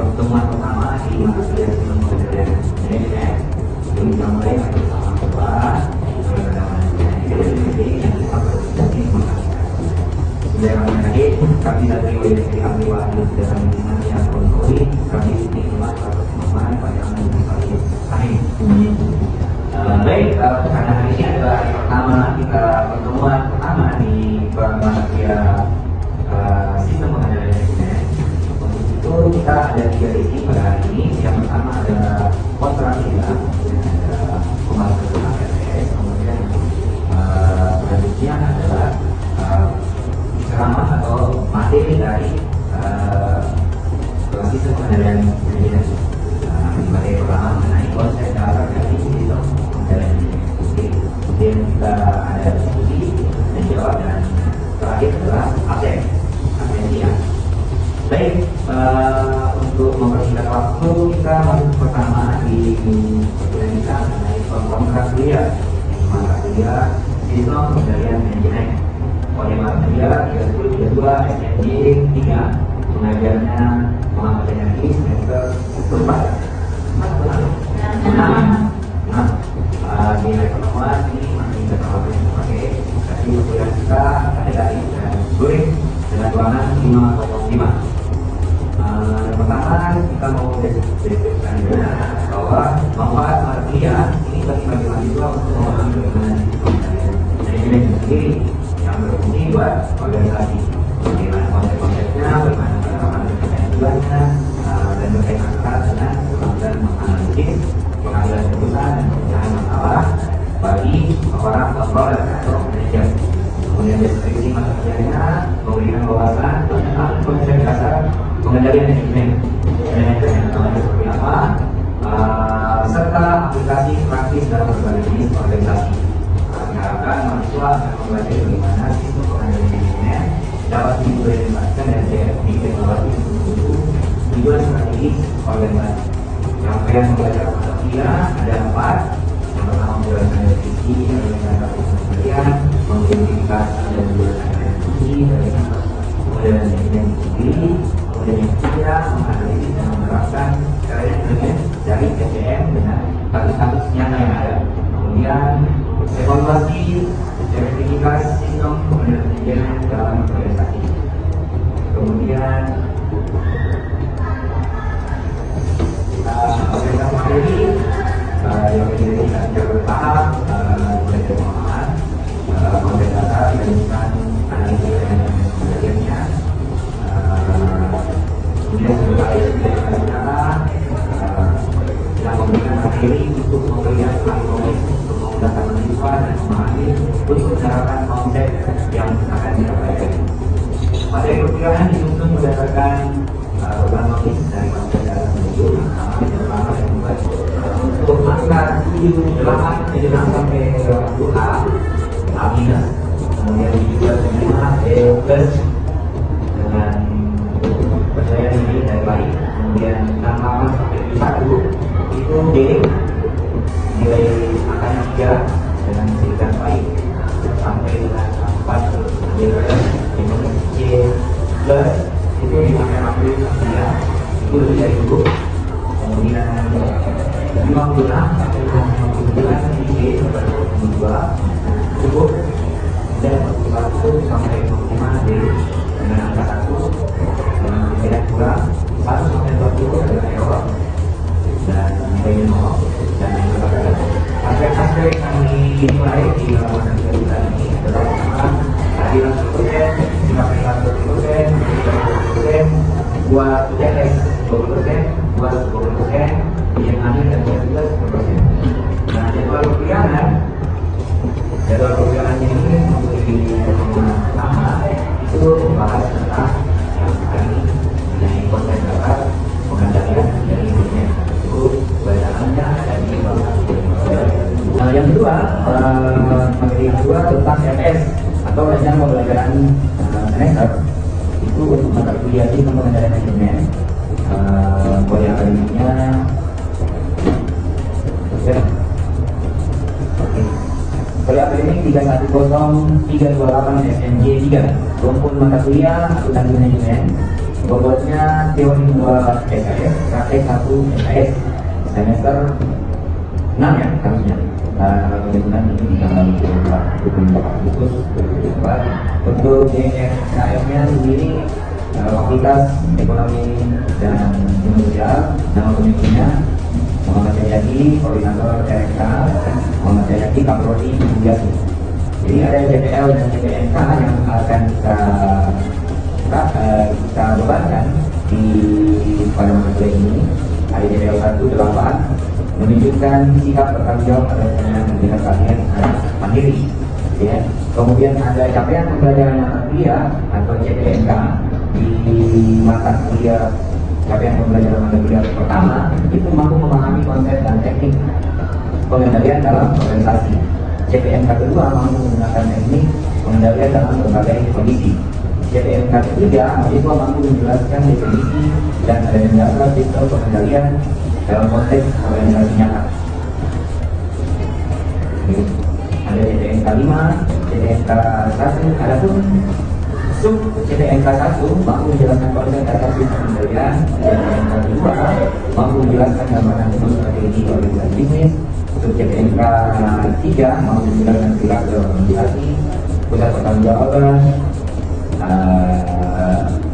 pertemuan pertama di mata kuliah Sistem Pengetahuan Indonesia. Jadi kita mulai bersama kelas Sebenarnya tadi kami dari pihak Dewan Kebijakan Lingkungan yang Polri kami menerima pertemuan pada hari ini. Baik, karena hari ini adalah hari pertama kita pertemuan pertama di mata kuliah Sistem Pengetahuan Indonesia. Untuk itu kita ada 3 sesi pada hari ini. Yang pertama adalah kontrasida, pembahasan APS, kemudian selanjutnya adalah ceramah atau materi dari Sistem Pengetahuan Indonesia. Materi pertama mengenai konsep dasar dari Sistem Pengetahuan Indonesia. Kemudian kita ada diskusi dan jawab, dan terakhir adalah absen. Baik, untuk mempersingkat waktu, kita masuk pertama di perkuliahan kita mengenai kontrak kuliah mata kuliah Sistem Pengetahuan Manajemen. Oleh mata kuliah 3032 SMJ 3, pengajarnya Muhammad Yanni semester 4. Di hari pertemuan ini masih kita tahu sebagai tapi perkuliahan kita ada dari Guring dengan ruangan 505. Pertama kita mau deskripsikan bahwa manfaat mata kuliah ini bagi mahasiswa untuk memahami bagaimana manajemen sendiri yang berfungsi buat organisasi, bagaimana konsep-konsepnya, bagaimana tujuannya, dan berkaitan dengan kemampuan menganalisis, pengambilan keputusan, dan pemecahan masalah bagi orang kontrol dan atau manajer. Kemudian deskripsi mata kuliahnya memberikan wawasan tentang konsep dasar pengendalian manajemen seperti apa, serta aplikasi praktis dalam berbagai jenis organisasi. Diharapkan mahasiswa akan mempelajari bagaimana sistem pengendalian manajemen dapat diimplementasikan dan diimplementasi untuk tujuan strategis organisasi. Rangkaian pembelajaran mata kuliah ada 4. Yang pertama menjelaskan definisi, menjelaskan pengertian, mengidentifikasi dan menjelaskan fungsi dari pengendalian manajemen sendiri. Dan yang ketiga, menganalisis dan menerapkan cara implement dari SDM dengan kasus-kasus nyata yang ada. Kemudian evaluasi sertifikasi sistem pengendalian manajemen dalam organisasi. Kemudian organisasi materi yang diidentifikasi secara bertahap, belajar pemahaman, konsep dasar, dibandingkan analisis dan pengendaliannya. Kemudian sebagai cara yang memberikan materi untuk memberikan ekonomis untuk memudahkan mahasiswa dan memahami untuk menerapkan konsep yang akan disampaikan. Materi perkuliahan disusun berdasarkan beban logis dari konsep dasar tersebut. Untuk angka 7, 8, 7 sampai 2A, A minus, kemudian juga 5 plus dengan percaya diri dan baik. Kemudian 6 sampai 1 itu D, nilai angkanya 3 dengan sindikat baik, sampai dengan 4 D plus, C plus itu dipakai waktu ya, itu lebih dari cukup. Kemudian 56 sampai 59 D seperti 2 cukup. Dan 41 sampai 55 D dengan angka 1 dengan tidak kurang 1 sampai 20 adalah error dan nilainya 0 dan yang terakhir aspek-aspek yang dinilai di laporan kita ini adalah pertama hadiran 10%, 50%, 30%, buat UTS 20%, buat 10%, yang akhir dan juga 10%. Nah, jadwal perkuliahannya ini memiliki pertemuan pertama itu membahas tentang yang tadi mengenai konsep dasar pengendalian dari manajemen. Itu bacaannya ada di bawah. Yang kedua, materi yang kedua tentang MS atau rencana pembelajaran semester. Itu untuk mata kuliah Sistem Pengendalian Manajemen. Kuliah akademiknya kuliah akademik 310328 SMJ 3, rumpun mata kuliah akuntansi manajemen. bobotnya teori 2 SKS, praktek 1 SKS, semester 6 ya harusnya. Kemudian ini tanggal 24 Agustus 2024. Untuk JKM-nya sendiri Fakultas Ekonomi dan Sosial, nama pemimpinnya Muhammad Jayadi, koordinator RK Muhammad Jayadi, Kaprodi Mediasi. Jadi ada JPL dan JPNK yang akan kita bebankan pada masa kuliah ini. Ada JPL 1 8 menunjukkan sikap bertanggung jawab pada dengan kalian mandiri. Ya. Kemudian ada capaian pembelajaran mata kuliah atau JPNK di mata kuliah. Capaian pembelajaran mata kuliah pertama itu mampu memahami konsep dan teknik pengendalian dalam organisasi. JPNK kedua mampu menggunakan teknik pengendalian dalam berbagai kondisi. JPNK ketiga mahasiswa mampu menjelaskan definisi dan dasar sistem pengendalian dalam konteks organisasi nyata. Ada JPNK 5, JPNK 1, ada pun sub JPNK 1 mampu menjelaskan konsep dasar sistem pengendalian, JPNK 2 mampu menjelaskan gambaran strategi organisasi bisnis, sub JPNK 3 mampu menjelaskan perilaku organisasi, pusat pertanggungjawaban,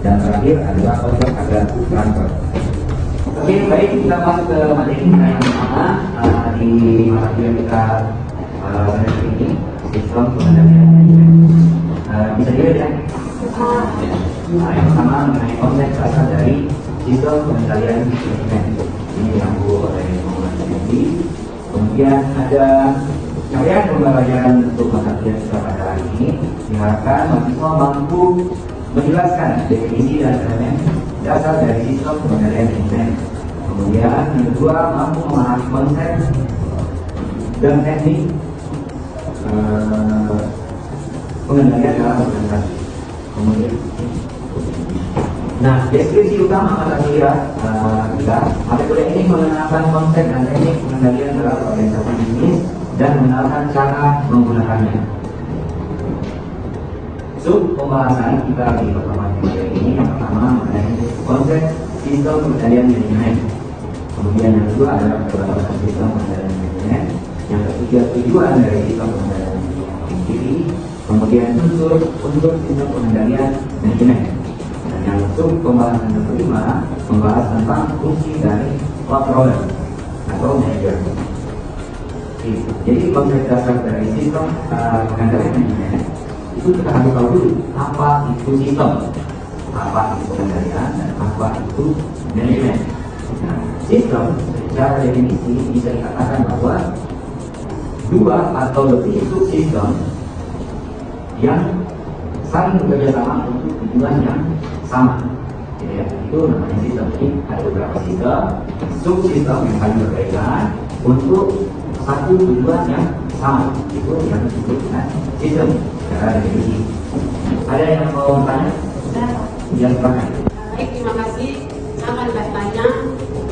dan terakhir adalah konsep agar transfer. Oke, baik, kita masuk ke materi kita yang pertama di mata kuliah kita semester ini, sistem pengendalian. Bisa dilihat ya. Yang pertama mengenai konsep dasar dari sistem pengendalian manajemen. Ini diambil oleh Muhammad Jayadi. Kemudian ada capaian pembelajaran untuk mata kuliah kita pada hari ini. Diharapkan mahasiswa mampu menjelaskan definisi dan elemen dasar dari sistem pengendalian manajemen. Kemudian yang kedua mampu memahami konsep dan teknik pengendalian dalam organisasi. Kemudian, nah deskripsi utama mata kuliah kita, mata kuliah ini mengenalkan konsep dan teknik pengendalian dalam organisasi bisnis dan mengenalkan cara menggunakannya. Sub pembahasan kita di pertemuan ini yang pertama mengenai konsep sistem pengendalian manajemen. Kemudian yang kedua adalah perbatasan sistem pengendalian manajemen. Yang ketiga tujuan dari sistem pengendalian diri. Kemudian unsur sistem pengendalian manajemen. Dan yang sub pembahasan yang kelima membahas tentang fungsi dari controller atau manager. Jadi konsep dasar dari sistem pengendalian manajemen itu kita harus tahu dulu apa itu sistem, apa itu pengendalian, dan apa itu manajemen. Nah, sistem secara definisi bisa dikatakan bahwa dua atau lebih subsistem yang saling bekerja sama untuk tujuan yang sama. Ya, itu namanya sistem. Jadi ada beberapa sistem, subsistem yang saling berkaitan untuk satu tujuan yang sama. Itu yang disebut dengan sistem secara definisi. Ada yang mau bertanya? Yang bertanya. Baik, terima kasih. Sangat bertanya.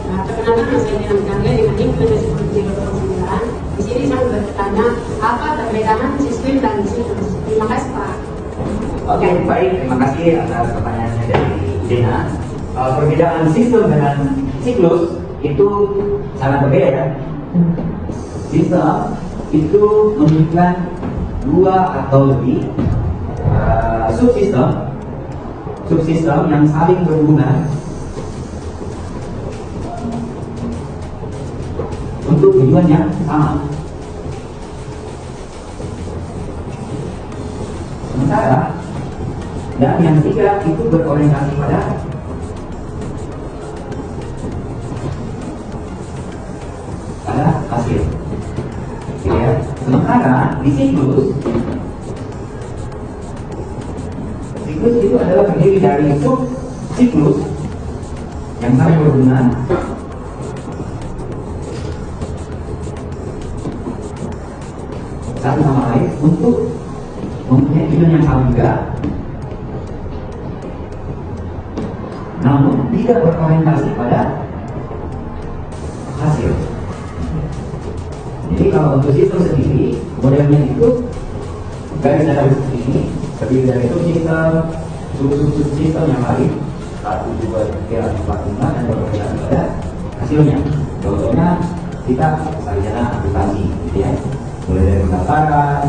Perkenalkan saya dengan Kangga dengan Implementasi Politik 2009. Di sini saya bertanya apa perbedaan sistem dan siklus. Terima kasih Pak. Oke, baik, terima kasih atas pertanyaannya dari Dina. Perbedaan sistem dengan siklus itu sangat berbeda ya. Sistem itu menunjukkan dua atau lebih subsistem yang saling berhubungan untuk tujuan yang sama. Sementara dan yang ketiga itu berorientasi pada hasil. Ya. Sementara di siklus itu adalah terdiri dari subsiklus yang saling berhubungan satu sama lain untuk mempunyai tujuan yang sama juga, namun tidak berorientasi pada hasil. Jadi kalau untuk sistem sendiri, modelnya itu garis datar ini terdiri dari subsistem yang lain, 1, 2, 3, 4, 5 dan berbeda pada hasilnya. Contohnya kita sarjana akuntansi, gitu ya. Mulai dari pendaftaran,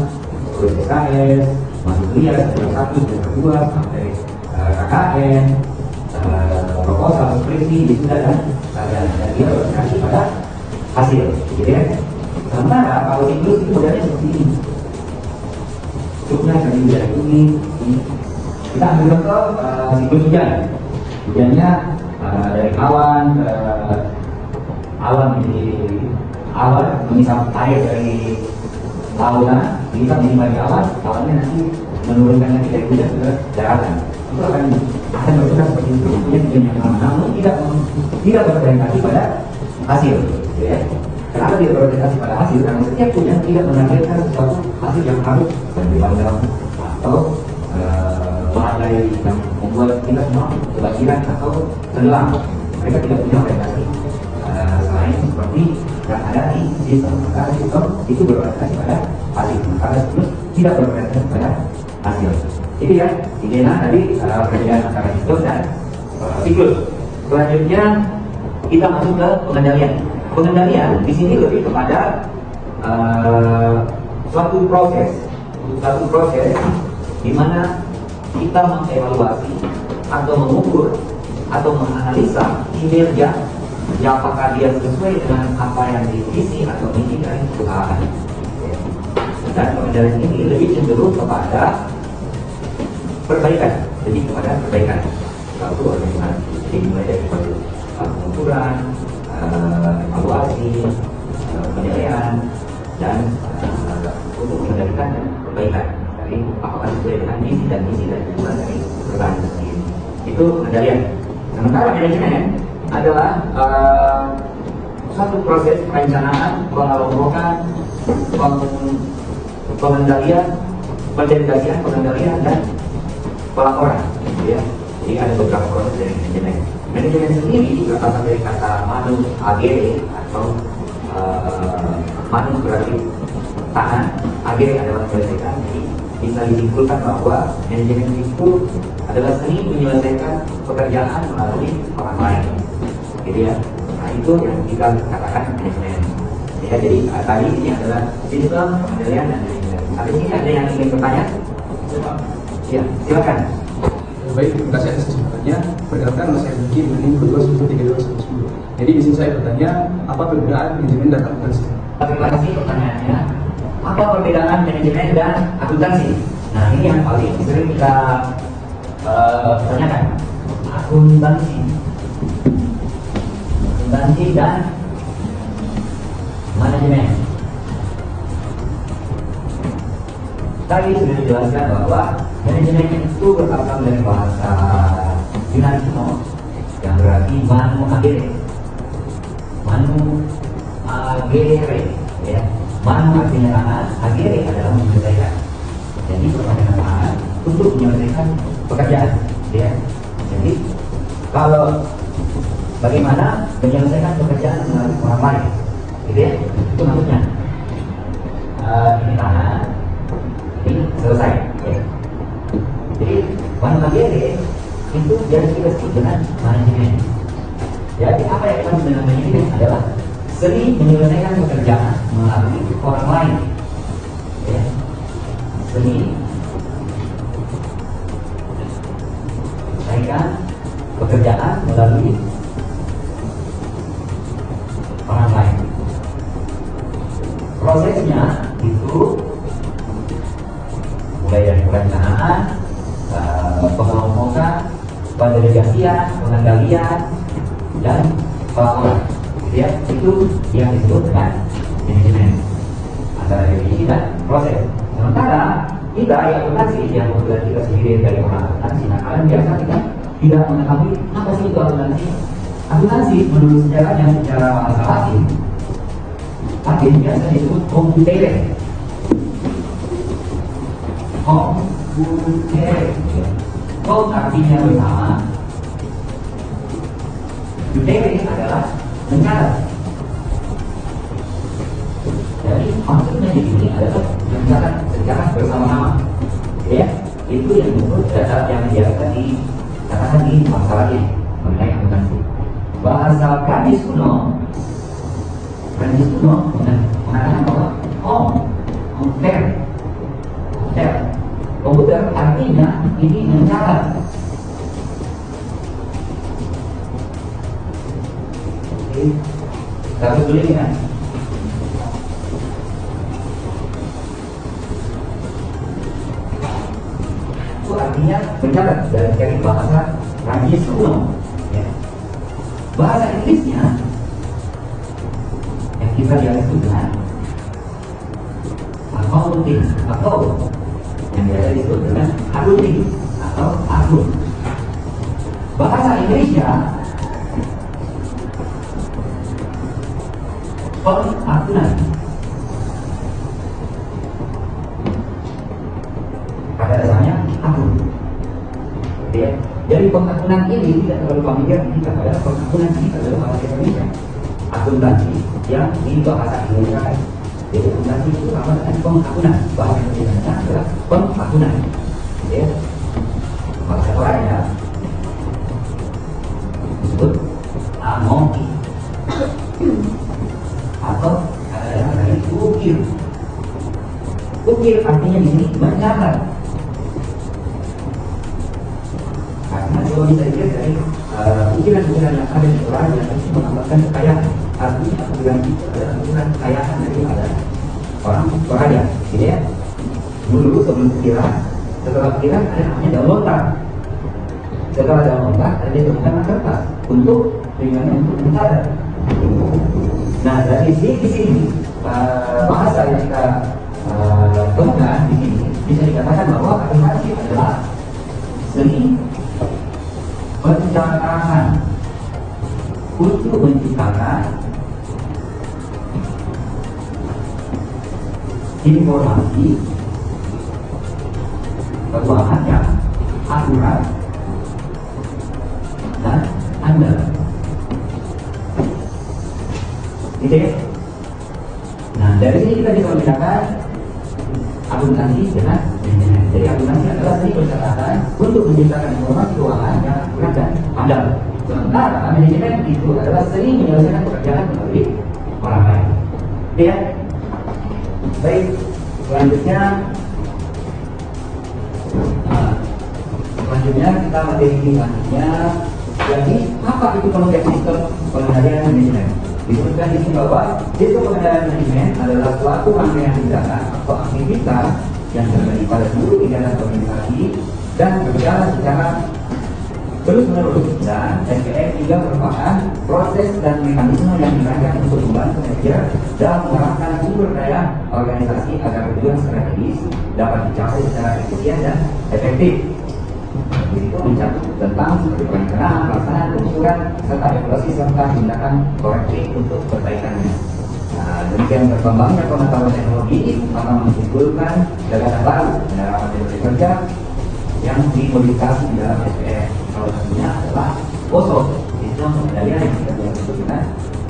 terus SKS, masuk kuliah, semester 1, semester 2, sampai KKN, proposal, skripsi, wisuda dan sarjana. Dan kita berkasih pada hasil, gitu ya. Sementara kalau siklus itu modelnya seperti ini. Struknya tadi dari ini. Kita ambil contoh siklus hujan. Hujannya dari awan ke awan mengisap air dari lautan, bisa menjadi awan, awannya nanti menurunkan lagi dari hujan ke daratan. Itu akan bergerak seperti itu. Hujan yang sama, namun tidak berorientasi pada hasil, gitu ya. Kenapa tidak berorientasi pada hasil? Karena setiap hujan tidak menargetkan sesuatu hasil yang harus berbeda atau memadai yang membuat kita semua kebajikan atau tenggelam. Mereka tidak punya orientasi selain seperti yang ada di sistem. Maka sistem itu berorientasi pada hasil, maka terus tidak berorientasi pada hasil. Itu ya, idealnya tadi perbedaan antara siklus dan siklus. Selanjutnya kita masuk ke pengendalian. Pengendalian di sini lebih kepada suatu proses di mana kita mengevaluasi atau mengukur atau menganalisa kinerja yang apakah dia sesuai dengan apa yang divisi atau misi dari perusahaan. Dan pengendalian ini lebih cenderung kepada perbaikan, Satu organisasi, jadi mulai dari pengukuran, evaluasi, penilaian, dan untuk mengendalikan perbaikan dari apakah sesuai dengan misi dan tujuan dari perusahaan itu sendiri. Itu pengendalian. Sementara manajemen adalah suatu proses perencanaan, pengelompokan, pengendalian, pendelegasian, pengendalian dan pelaporan. Ya. Jadi ada beberapa proses dari manajemen. Manajemen sendiri berasal dari kata manus agere atau manus berarti tangan, agere adalah menyelesaikan. Jadi bisa disimpulkan bahwa manajemen itu adalah seni menyelesaikan pekerjaan melalui orang lain. Gitu ya. Nah itu yang kita katakan manajemen. Ya, jadi tadi ini adalah sistem pengendalian dan manajemen. Habis ini ada yang ingin bertanya? Ya, silakan. Baik, terima kasih atas kesempatannya. Perkenalkan, Mas Herdi dengan 22 Jadi di sini saya bertanya, apa perbedaan manajemen dan akuntansi? Terima kasih pertanyaannya. Apa perbedaan manajemen dan akuntansi? Nah ini yang paling sering kita tanyakan. Akuntansi dan manajemen. Tadi sudah dijelaskan bahwa manajemen itu berasal dari bahasa Yunani kuno yang berarti manu agere, ya. Manu artinya tangan, agere adalah menyelesaikan. Jadi perpanjangan tangan untuk menyelesaikan pekerjaan, ya. Jadi kalau bagaimana menyelesaikan pekerjaan melalui orang lain, gitu ya, itu maksudnya. Ini tangan, ini selesai, ya. Jadi manu agere itu biasa kita sebut dengan manajemen. Jadi apa yang kita dengan manajemen adalah seni menyelesaikan pekerjaan melalui orang lain, ya. Seni menyelesaikan pekerjaan melalui orang lain. Prosesnya itu mulai dari perencanaan, pengelompokan, pendelegasian, pengendalian, dan pelaporan. Ya, itu yang disebut dengan manajemen antara definisi dan proses. Sementara kita yang akuntansi, yang kebetulan kita sendiri dari orang akuntansi, nah kalian biasa kita tidak mengetahui apa sih itu akuntansi. Akuntansi menurut sejarahnya secara bahasa Latin biasanya disebut computere. Kom artinya bersama, jutere adalah mencatat. Jadi maksudnya di sini adalah mencatat secara bersama-sama. Ya, itu yang disebut data yang biasa katakan ini masalahnya mengenai akuntansi. Bahasa Prancis kuno mengatakan bahwa komputer artinya ini menyala. Tapi dulu ini kan itu artinya mencatat dari bahasa Prancis kuno. Ya. Bahasa Inggrisnya yang kita biasa sebut dengan accounting atau yang biasa disebut dengan accounting atau akun. Bahasa Inggrisnya pengakunan. Pada dasarnya akun. Ya. Jadi pengakunan ini tidak terlalu familiar kita pada pengakunan kita dalam bahasa Indonesia. Akuntansi yang di bahasa Indonesia kan. Jadi akuntansi itu sama dengan pengakunan. Bahasa Indonesia adalah pengakunan. Ya. Bahasa lainnya disebut anoki atau ada dari ukir. Ukir artinya di sini mencatat. Karena kalau bisa dilihat dari ukiran-ukiran yang ada di Quran yang harus menambahkan kekayaan. Artinya ukiran itu adalah ukiran kekayaan dari ada orang berada, gitu ya. Dulu sebelum ukiran, setelah ukiran ada namanya downloadan. Setelah downloadan ada ditemukan kertas untuk ringannya untuk mencatat. Nah dari sini bahasa yang kita temukan di sini bisa dikatakan bahwa akuntansi adalah seni pencatatan untuk menciptakan informasi keuangan yang akurat dan andal. Gitu ya? Nah dari sini kita bisa membedakan akuntansi dengan manajemen. Jadi akuntansi adalah seni pencatatan untuk menciptakan informasi keuangan yang akurat dan andal. Sementara manajemen itu adalah seni menyelesaikan pekerjaan melalui orang lain. Oke ya? Baik, selanjutnya kita materi selanjutnya. Jadi apa itu konsep sistem pengendalian manajemen? Disebutkan di sini bahwa sistem pengendalian manajemen adalah suatu rangkaian tindakan atau aktivitas yang terjadi pada seluruh kegiatan organisasi dan berjalan secara terus-menerus, dan SPM juga merupakan proses dan mekanisme yang dirancang untuk membantu manajer dalam mengerahkan sumber daya organisasi agar tujuan strategis dapat dicapai secara efisien dan efektif. Itu mencakup tentang seperti perencanaan, pelaksanaan, pengusuran, serta evaluasi serta tindakan korektif untuk perbaikannya. Nah, demikian berkembangnya pengetahuan teknologi akan menimbulkan gagasan baru penerapan teori kerja yang dimodifikasi di dalam SPM. Salah satunya adalah POSO, sistem pengendalian yang kita biasa sebut dengan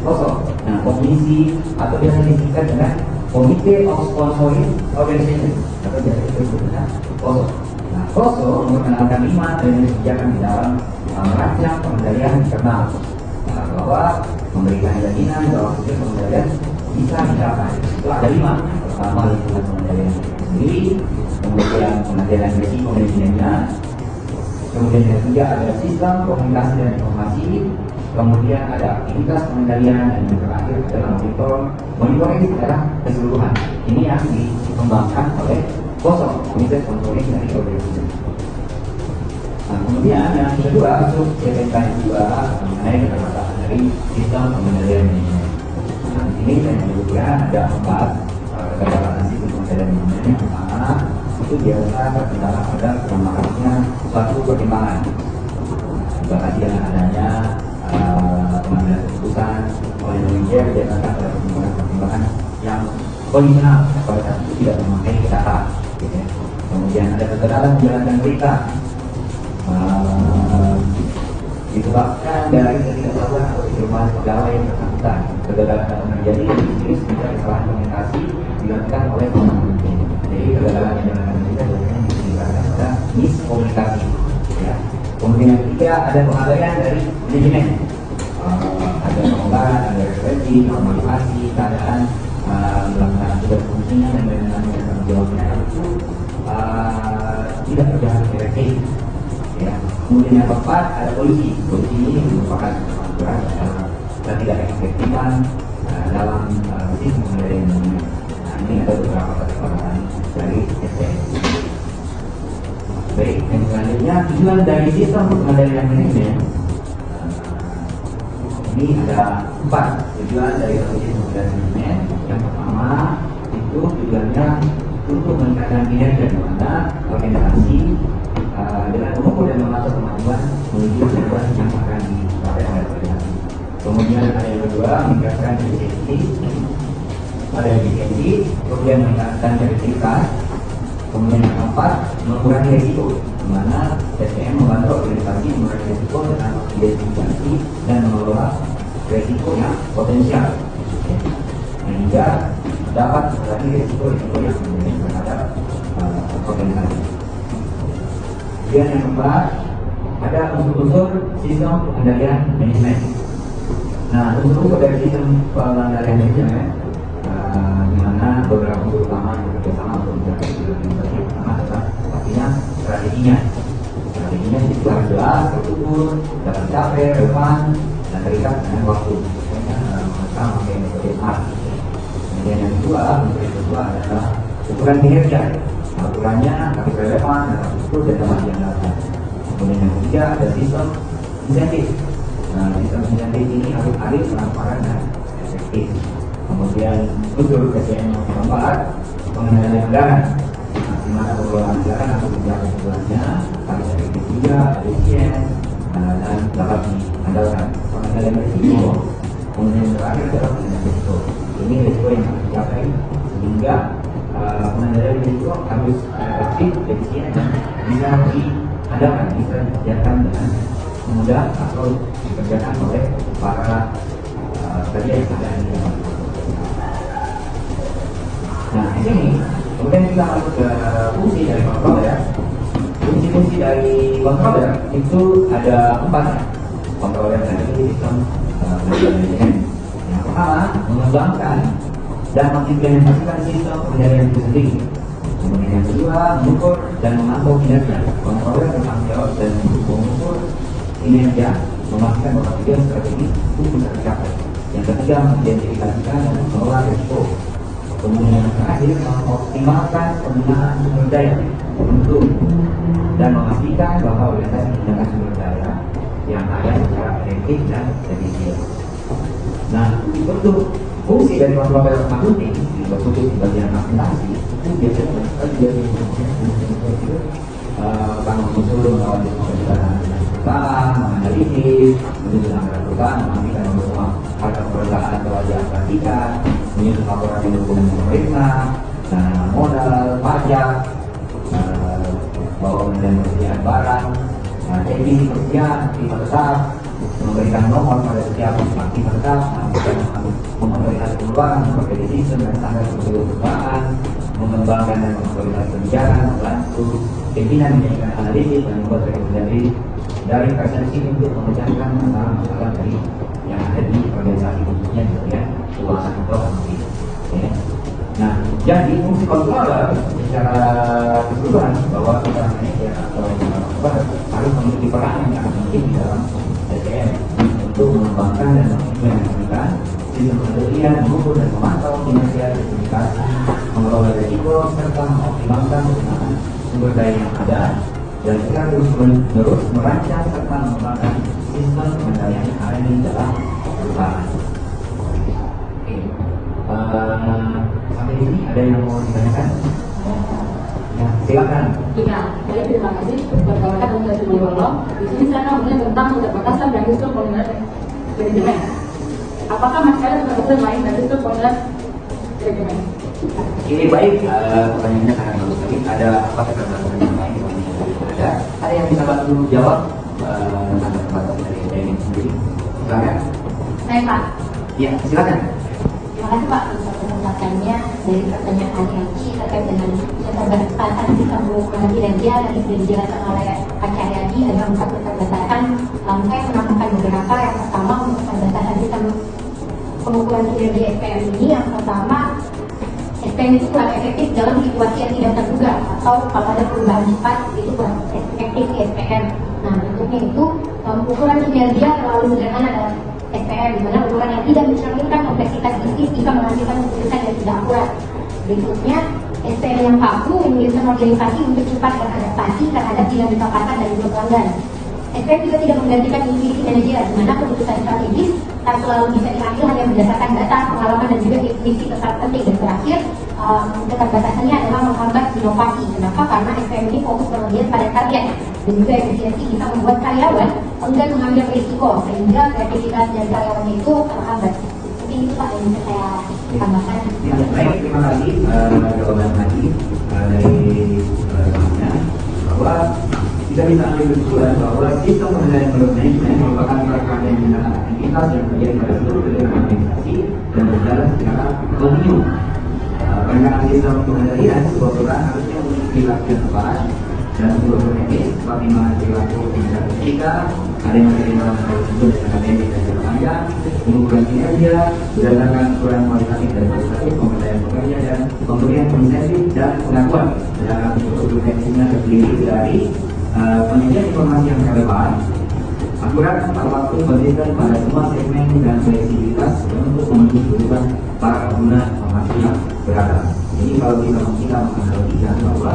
POSO. Nah, komisi atau biasa disingkat dengan Committee of Sponsoring Organization atau biasa disebut dengan POSO. Nah, POSO memperkenalkan 5 dari kebijakan di dalam merancang pengendalian internal, bahwa memberikan jaminan bahwa sistem pengendalian bisa dicapai. Itu ada 5. Pertama, lingkungan pengendalian sendiri, kemudian pengendalian risiko manajemennya, kemudian yang ketiga ada sistem komunikasi dan informasi, kemudian ada aktivitas pengendalian, dan yang terakhir adalah monitoring secara keseluruhan. Ini yang dikembangkan oleh POSO, Komite Sponsoring dari organisasi. Nah, kemudian yang kedua masuk CPK yang kedua mengenai keterbatasan dari sistem pengendalian manajemen. Nah, di sini saya menyebutkan ada 4 keterbatasan sistem pengendalian manajemen. Yang pertama itu biasa terkendala pada kurang masuknya suatu pertimbangan, bagian adanya pengambilan keputusan oleh manajer berdasarkan pada pertimbangan yang konvensional pada saat itu tidak memakai data. Kemudian ada kegagalan menjalankan berita disebabkan dari ketidaktahuan atau kelemahan pegawai yang bersangkutan. Kegagalan dapat terjadi di jika kesalahan komunikasi dilakukan oleh pemimpin. Jadi kegagalan menjalankan berita biasanya disebabkan pada miskomunikasi. Ya. Kemudian ketiga ada pengabaian dari manajemen. Ada pengobatan, ada referensi, normalisasi, keadaan melaksanakan tugas fungsinya dan lain-lain yang tanggung jawabnya itu tidak berjalan efektif. Ya. Kemudian yang keempat ada polisi. Polisi ini merupakan aturan dan tidak efektifan dalam sistem pengendalian manajemen. Nah, ini ada beberapa catatan dari SPM. Baik, yang selanjutnya tujuan dari sistem pengendalian manajemen. Ini ada 4 tujuan dari sistem pengendalian manajemen. Yang pertama itu tujuannya untuk meningkatkan kinerja di mana organisasi dengan mengukur dan mengatur kemampuan menuju tujuan yang akan dicapai oleh organisasi. Kemudian ada yang kedua meningkatkan efisiensi, kemudian meningkatkan efektivitas. Kemudian yang keempat mengurangi risiko, di mana SPM membantu organisasi mengurangi risiko dengan mengidentifikasi dan mengelola risiko yang potensial, sehingga dapat mengurangi risiko yang terhadap organisasi. Kemudian yang keempat ada unsur-unsur sistem pengendalian manajemen. Nah, unsur-unsur dari sistem pengendalian manajemen di mana beberapa unsur utama yang bekerjasama untuk mencapai tujuan organisasi. Pertama adalah pastinya strateginya. Strateginya itu harus jelas, terukur, dapat dicapai, relevan, dan terikat dengan waktu. Maka memakai metode SMART. Kemudian yang kedua, unsur yang kedua adalah ukuran kinerja. Aturannya harus relevan, dapat terukur, dan dapat diandalkan. Kemudian yang ketiga ada sistem insentif. Nah, sistem insentif ini harus adil, transparan, dan efektif. Kemudian unsur SPM yang keempat pengendalian anggaran, di mana pengelolaan anggaran atau kebijakan kebijakannya harus efektif juga, efisien, dan dapat diandalkan. Pengendalian risiko, kemudian terakhir adalah pengendalian risiko. Ini risiko yang harus dicapai sehingga pengendalian risiko harus efektif, efisien, dan bisa diandalkan, bisa dikerjakan dengan mudah atau dikerjakan oleh para kerja yang ada di dalam. Nah, di sini kemudian kita masuk ke fungsi dari controller. Fungsi-fungsi dari controller itu ada 4 controller dari sistem manajemen. Yang pertama, mengembangkan dan mengimplementasikan sistem pengendalian itu sendiri. Kemudian yang kedua, mengukur dan memantau kinerja. Controller bertanggung jawab dan mengukur kinerja, memastikan bahwa tujuan strategi itu bisa tercapai. Yang ketiga, mengidentifikasikan dan mengelola risiko. Kemudian yang terakhir, mengoptimalkan penggunaan sumber daya untuk dan memastikan bahwa organisasi menggunakan sumber daya yang ada secara efektif dan efisien. Nah, untuk fungsi dari controller marketing di bagian presentasi itu biasanya bangun unsur mengawal diskusi perusahaan, menganalisis, menyusun anggaran perusahaan, memastikan bahwa semua harga perusahaan telah diaplikasikan, menyusun laporan yang berhubungan dengan pemerintah, dana modal, pajak, bahwa penelitian barang, checking kerugian, aktivitas tetap, memberikan nomor pada setiap aktivitas tetap, memonitoritas pengeluaran, memperbaiki sistem dan standar prosedur perusahaan, mengembangkan dan memonitoritas kebijakan, membantu pimpinan menjadikan analisis dan membuat rekomendasi dari presensi untuk memecahkan masalah-masalah dari yang ada di organisasi, khususnya di bagian keuangan atau ekonomi. Ya. Nah, jadi fungsi controller secara keseluruhan bahwa kita manajer atau harus memiliki peran yang sangat penting di dalam SPM untuk mengembangkan dan mengimplementasikan sistem pengendalian, mengukur dan memantau kinerja, sertifikasi, mengelola risiko, serta mengoptimalkan penggunaan sumber daya yang ada, dan kita terus merancang serta mengembangkan sistem pengendalian yang ada di dalam perusahaan. Oke, sampai di sini ada yang mau ditanyakan? Ya, silakan. Iya, saya terima kasih berkaitan dengan Sumberwolo. Di sini saya kemudian tentang keterbatasan dan sistem pengendalian manajemen. Apakah masih ada keterbatasan lain dari sistem pengendalian manajemen? Ini baik, pertanyaannya sangat bagus sekali. Ada apa keterbatasan yang lain? Ada yang bisa bantu jawab tentang keterbatasan dari ini sendiri? Silakan. Saya Pak. Iya, silakan. Terima kasih Pak untuk kesempatannya. Dari pertanyaan Eki terkait dengan keterbatasan sistem pengendalian kinerja yang sudah dijelaskan oleh Pak Cahyadi ada 4 keterbatasan. Saya menambahkan beberapa. Yang pertama untuk keterbatasan sistem pengukuran kinerja SPM ini, yang pertama SPM itu kurang efektif dalam situasi yang tidak terduga, atau kalau ada perubahan cepat itu kurang efektif di SPM. Nah, bentuknya itu ukuran kinerja terlalu sederhana dalam SPM, di mana ukuran yang tidak mencerminkan kompleksitas bisnis bisa menghasilkan keputusan yang tidak akurat. Berikutnya, SPM yang kaku menyulitkan organisasi untuk cepat beradaptasi terhadap dinamika pasar dan juga pelanggan. SPM juga tidak menggantikan intuisi manajer, di mana keputusan strategis tak selalu bisa diambil hanya berdasarkan data, pengalaman, dan juga intuisi tetap penting. Dan terakhir, keterbatasannya adalah menghambat inovasi. Kenapa? Karena SPM ini fokus berlebihan pada target dan juga efisiensi bisa membuat karyawan enggan mengambil risiko, sehingga kreativitas dari karyawannya itu terhambat. Mungkin itu Pak yang bisa saya tambahkan. Ya, baik, terima kasih jawaban tadi dari temannya, bahwa kita bisa ambil kesimpulan bahwa sistem pengendalian menurut manajemen merupakan rangkaian yang menggunakan aktivitas yang terjadi pada seluruh jajaran organisasi dan berjalan secara kontinu. Perencanaan sistem pengendalian sebuah perusahaan harusnya memiliki perilaku yang tepat dan seluruh teknis seperti mana perilaku tindakan etika, ada yang menerima tersebut dengan akademik dan jangka panjang, pengukuran kinerja berdasarkan ukuran kualitatif dan kuantitatif, pemberdayaan pekerja dan pemberian insentif dan pengakuan. Sedangkan untuk teknisnya terdiri dari penyajian informasi yang relevan, akurat, tepat waktu, konsisten pada semua segmen dan fleksibilitas untuk memenuhi kebutuhan para pengguna informasi yang beragam. Jadi kalau kita menganalogikan bahwa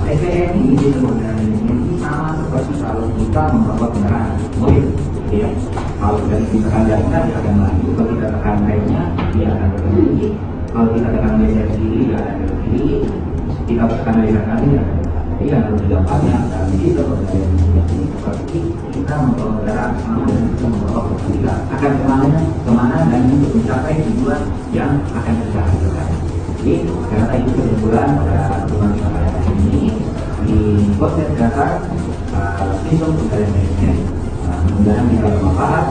SPM ini sebenarnya ini sama seperti kalau kita membawa kendaraan mobil, ya. Kalau kita tekan gasnya dia akan maju, kalau kita tekan remnya dia akan berhenti, kalau kita tekan geser kiri dia akan berhenti, kita tekan geser kanan dia akan. Jadi yang harus dilakukannya adalah kita ini seperti kita membawa kendaraan sama dan kita membawa kita akan kemana dan untuk mencapai tujuan yang akan kita hasilkan. Jadi karena itu kesimpulan pada pertemuan kita pada hari ini di podcast dasar sistem pengendalian manajemen. Mudah-mudahan bisa bermanfaat.